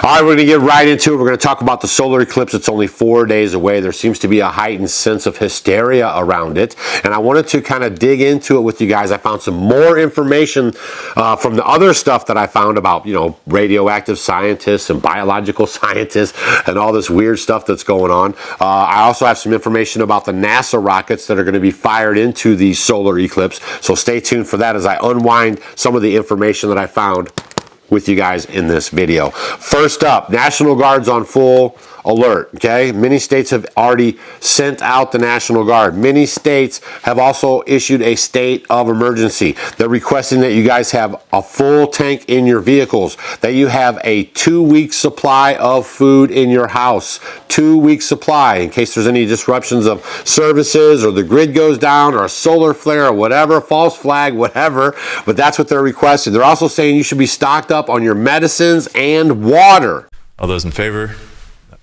All right, we're going to get right into it. We're going to talk about the solar eclipse. It's only 4 days away. There seems to be a heightened sense of hysteria around it. And I wanted to kind of dig into it with you guys. I found some more information from the other stuff that I found about, radioactive scientists and biological scientists and all this weird stuff that's going on. I also have some information about the NASA rockets that are going to be fired into the solar eclipse. So stay tuned for that as I unwind some of the information that I found with you guys in this video. First up, National Guard's on full alert, okay? Many states have already sent out the National Guard. Many states have also issued a state of emergency. They're requesting that you guys have a full tank in your vehicles, that you have a 2-week supply of food in your house. 2-week supply in case there's any disruptions of services or the grid goes down or a solar flare or whatever, false flag, whatever. But that's what they're requesting. They're also saying you should be stocked up on your medicines and water. All those in favor?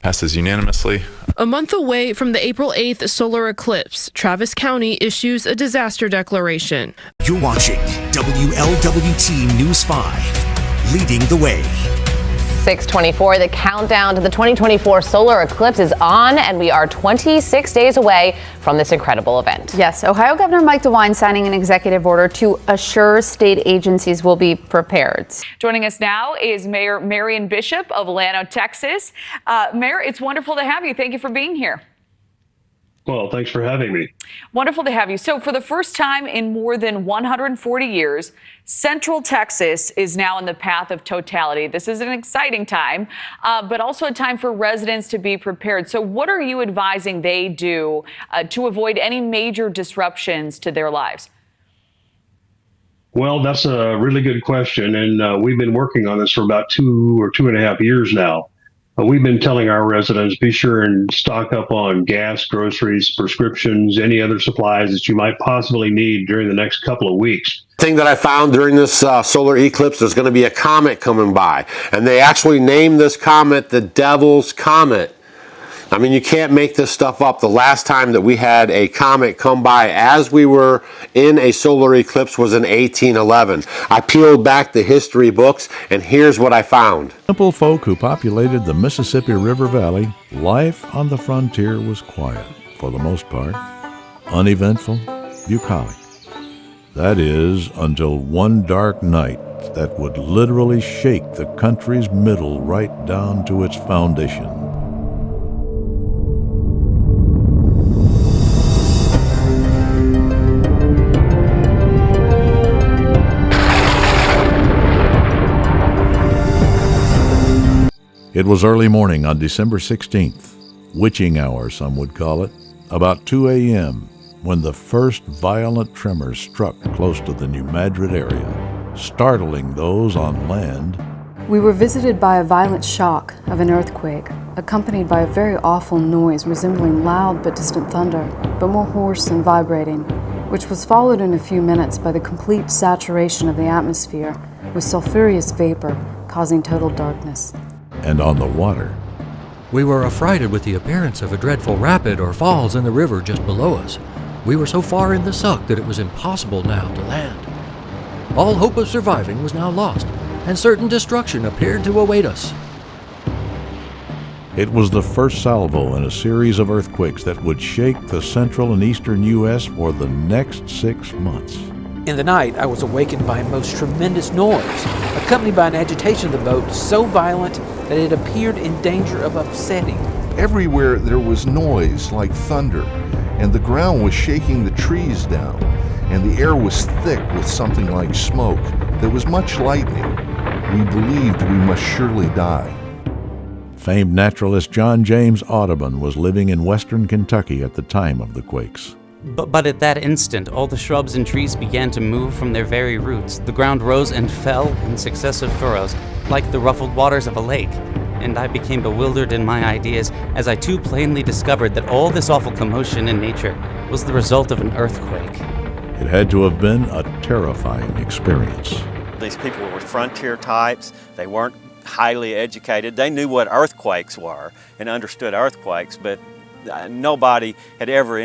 Passes unanimously. A month away from the April 8th solar eclipse, Travis County issues a disaster declaration. You're watching WLWT News 5, leading the way. 6:24, the countdown to the 2024 solar eclipse is on, and we are 26 days away from this incredible event. Yes, Ohio Governor Mike DeWine signing an executive order to assure state agencies will be prepared. Joining us now is Mayor Marion Bishop of Llano, Texas. Mayor, it's wonderful to have you. Thank you for being here. Well, thanks for having me. Wonderful to have you. So for the first time in more than 140 years, Central Texas is now in the path of totality. This is an exciting time, but also a time for residents to be prepared. So what are you advising they do to avoid any major disruptions to their lives? Well, that's a really good question. And we've been working on this for about 2 or 2.5 years now. We've been telling our residents, be sure and stock up on gas, groceries, prescriptions, any other supplies that you might possibly need during the next couple of weeks. Thing that I found during this solar eclipse, there's going to be a comet coming by. And they actually named this comet the Devil's Comet. I mean, you can't make this stuff up. The last time that we had a comet come by as we were in a solar eclipse was in 1811. I peeled back the history books, and here's what I found. Simple folk who populated the Mississippi River Valley, life on the frontier was quiet, for the most part, uneventful, bucolic. That is, until one dark night that would literally shake the country's middle right down to its foundation. It was early morning on December 16th, witching hour some would call it, about 2 a.m., when the first violent tremor struck close to the New Madrid area, startling those on land. We were visited by a violent shock of an earthquake, accompanied by a very awful noise resembling loud but distant thunder, but more hoarse and vibrating, which was followed in a few minutes by the complete saturation of the atmosphere with sulfurous vapor, causing total darkness. And on the water, we were affrighted with the appearance of a dreadful rapid or falls in the river just below us. We were so far in the suck that it was impossible now to land. All hope of surviving was now lost, and certain destruction appeared to await us. It was the first salvo in a series of earthquakes that would shake the central and eastern U.S. for the next 6 months. In the night, I was awakened by a most tremendous noise, accompanied by an agitation of the boat so violent that it appeared in danger of upsetting. Everywhere there was noise like thunder, and the ground was shaking the trees down, and the air was thick with something like smoke. There was much lightning. We believed we must surely die. Famed naturalist John James Audubon was living in western Kentucky at the time of the quakes. But at that instant, all the shrubs and trees began to move from their very roots. The ground rose and fell in successive furrows, like the ruffled waters of a lake. And I became bewildered in my ideas as I too plainly discovered that all this awful commotion in nature was the result of an earthquake. It had to have been a terrifying experience. These people were frontier types. They weren't highly educated. They knew what earthquakes were and understood earthquakes, but nobody had ever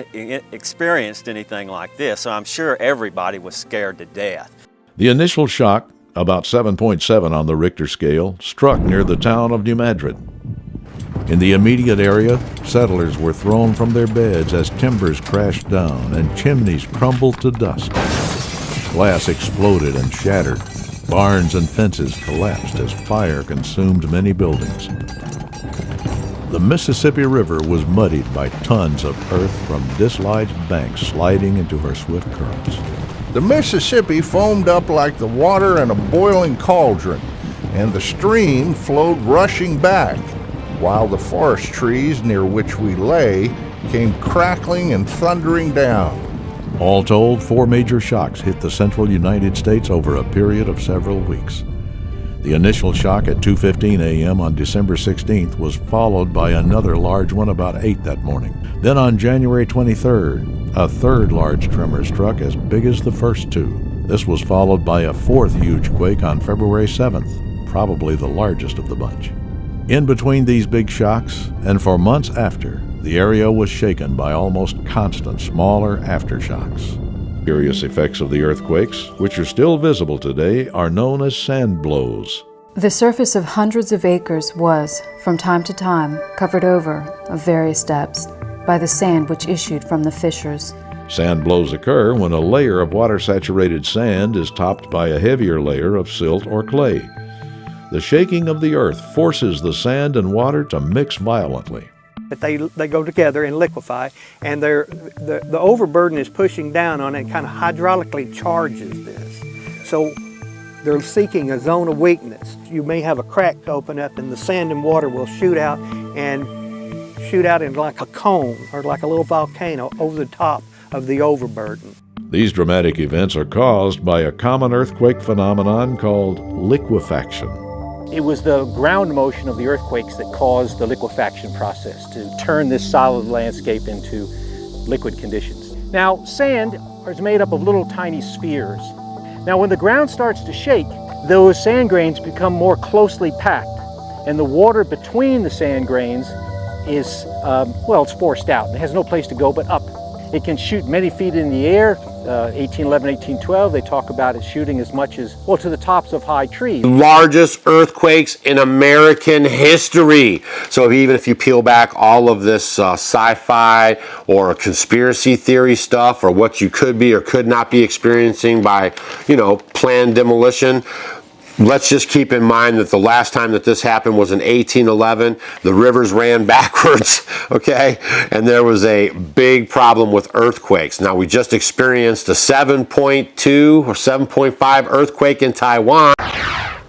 experienced anything like this, so I'm sure everybody was scared to death. The initial shock about 7.7 on the Richter scale, struck near the town of New Madrid. In the immediate area, settlers were thrown from their beds as timbers crashed down and chimneys crumbled to dust. Glass exploded and shattered. Barns and fences collapsed as fire consumed many buildings. The Mississippi River was muddied by tons of earth from dislodged banks sliding into her swift currents. The Mississippi foamed up like the water in a boiling cauldron, and the stream flowed rushing back, while the forest trees near which we lay came crackling and thundering down. All told, 4 major shocks hit the central United States over a period of several weeks. The initial shock at 2:15 a.m. on December 16th was followed by another large one about 8 that morning. Then on January 23rd, a third large tremor struck as big as the first 2. This was followed by a 4th huge quake on February 7th, probably the largest of the bunch. In between these big shocks, and for months after, the area was shaken by almost constant smaller aftershocks. Curious effects of the earthquakes, which are still visible today, are known as sand blows. The surface of hundreds of acres was, from time to time, covered over, of various depths, by the sand which issued from the fissures. Sand blows occur when a layer of water-saturated sand is topped by a heavier layer of silt or clay. The shaking of the earth forces the sand and water to mix violently. But they go together and liquefy, and the overburden is pushing down on it and kind of hydraulically charges this. So they're seeking a zone of weakness. You may have a crack open up and the sand and water will shoot out in like a cone or like a little volcano over the top of the overburden. These dramatic events are caused by a common earthquake phenomenon called liquefaction. It was the ground motion of the earthquakes that caused the liquefaction process to turn this solid landscape into liquid conditions. Now, sand is made up of little tiny spheres. Now, when the ground starts to shake, those sand grains become more closely packed, and the water between the sand grains is, it's forced out. It has no place to go but up. It can shoot many feet in the air. 1811, 1812, they talk about it shooting as much as, to the tops of high trees. Largest earthquakes in American history. So even if you peel back all of this sci-fi or conspiracy theory stuff or what you could be or could not be experiencing by, planned demolition, let's just keep in mind that the last time that this happened was in 1811. The rivers ran backwards, okay? And there was a big problem with earthquakes. Now, we just experienced a 7.2 or 7.5 earthquake in Taiwan.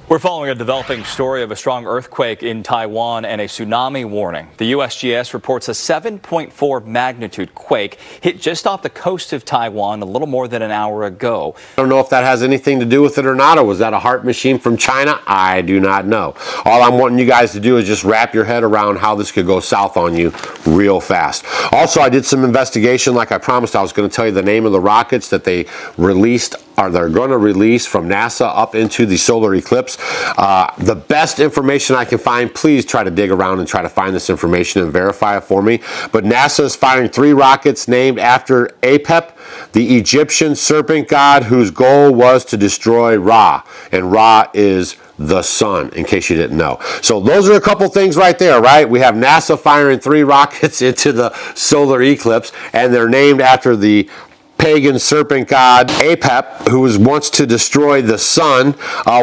We're following a developing story of a strong earthquake in Taiwan and a tsunami warning. The USGS reports a 7.4 magnitude quake hit just off the coast of Taiwan a little more than an hour ago. I don't know if that has anything to do with it or not, or was that a heart machine from China? I do not know. All I'm wanting you guys to do is just wrap your head around how this could go south on you real fast. Also, I did some investigation like I promised. I was going to tell you the name of the rockets that they released they're going to release from NASA up into the solar eclipse. The best information I can find, please try to dig around and try to find this information and verify it for me. But NASA is firing 3 rockets named after Apep, the Egyptian serpent god whose goal was to destroy Ra. And Ra is the sun, in case you didn't know. So those are a couple things right there, right? We have NASA firing 3 rockets into the solar eclipse, and they're named after the pagan serpent god Apep, who wants to destroy the sun.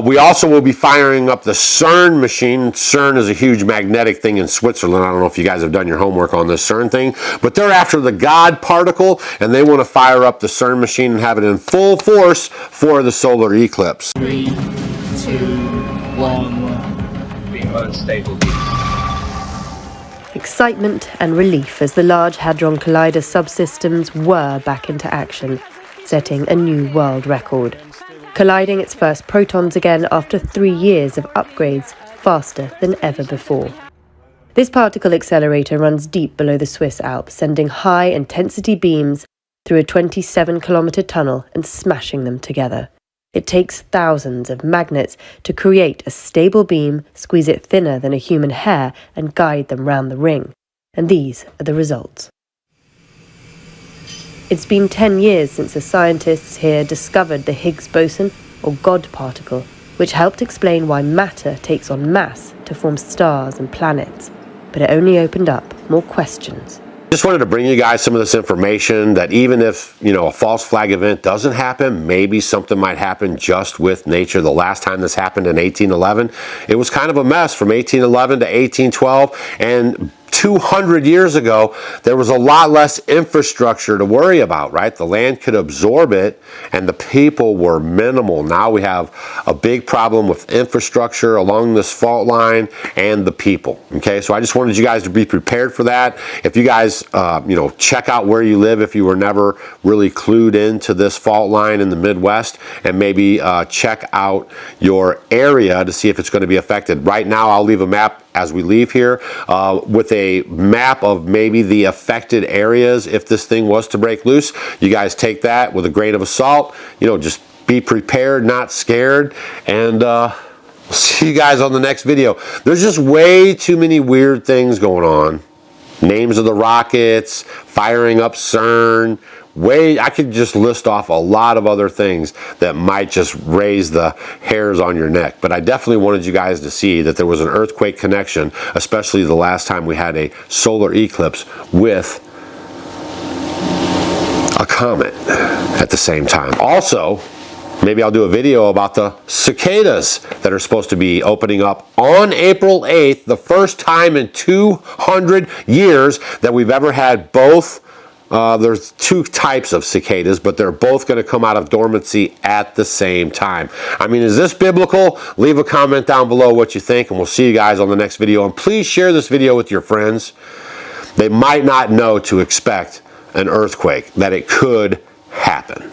We also will be firing up the CERN machine. CERN is a huge magnetic thing in Switzerland. I don't know if you guys have done your homework on this CERN thing, but they're after the God particle, and they want to fire up the CERN machine and have it in full force for the solar eclipse. 3, 2, 1. Being unstable. Excitement and relief as the Large Hadron Collider subsystems whir back into action, setting a new world record. Colliding its first protons again after 3 years of upgrades, faster than ever before. This particle accelerator runs deep below the Swiss Alps, sending high-intensity beams through a 27-kilometer tunnel and smashing them together. It takes thousands of magnets to create a stable beam, squeeze it thinner than a human hair, and guide them round the ring. And these are the results. It's been 10 years since the scientists here discovered the Higgs boson, or God particle, which helped explain why matter takes on mass to form stars and planets. But it only opened up more questions. Just wanted to bring you guys some of this information that even if, a false flag event doesn't happen, maybe something might happen just with nature. The last time this happened in 1811, it was kind of a mess from 1811 to 1812, and 200 years ago, there was a lot less infrastructure to worry about, right? The land could absorb it and the people were minimal. Now we have a big problem with infrastructure along this fault line and the people, okay? So I just wanted you guys to be prepared for that. If you guys, check out where you live if you were never really clued into this fault line in the Midwest, and maybe check out your area to see if it's going to be affected. Right now, I'll leave a map as we leave here with a map of maybe the affected areas if this thing was to break loose. You guys take that with a grain of salt, just be prepared, not scared, and see you guys on the next video. There's just way too many weird things going on. Names of the rockets, firing up CERN, I could just list off a lot of other things that might just raise the hairs on your neck. But I definitely wanted you guys to see that there was an earthquake connection, especially the last time we had a solar eclipse with a comet at the same time. Also, maybe I'll do a video about the cicadas that are supposed to be opening up on April 8th, the first time in 200 years that we've ever had both. There's two types of cicadas, but they're both going to come out of dormancy at the same time. I mean, is this biblical? Leave a comment down below what you think, and we'll see you guys on the next video. And please share this video with your friends. They might not know to expect an earthquake, that it could happen.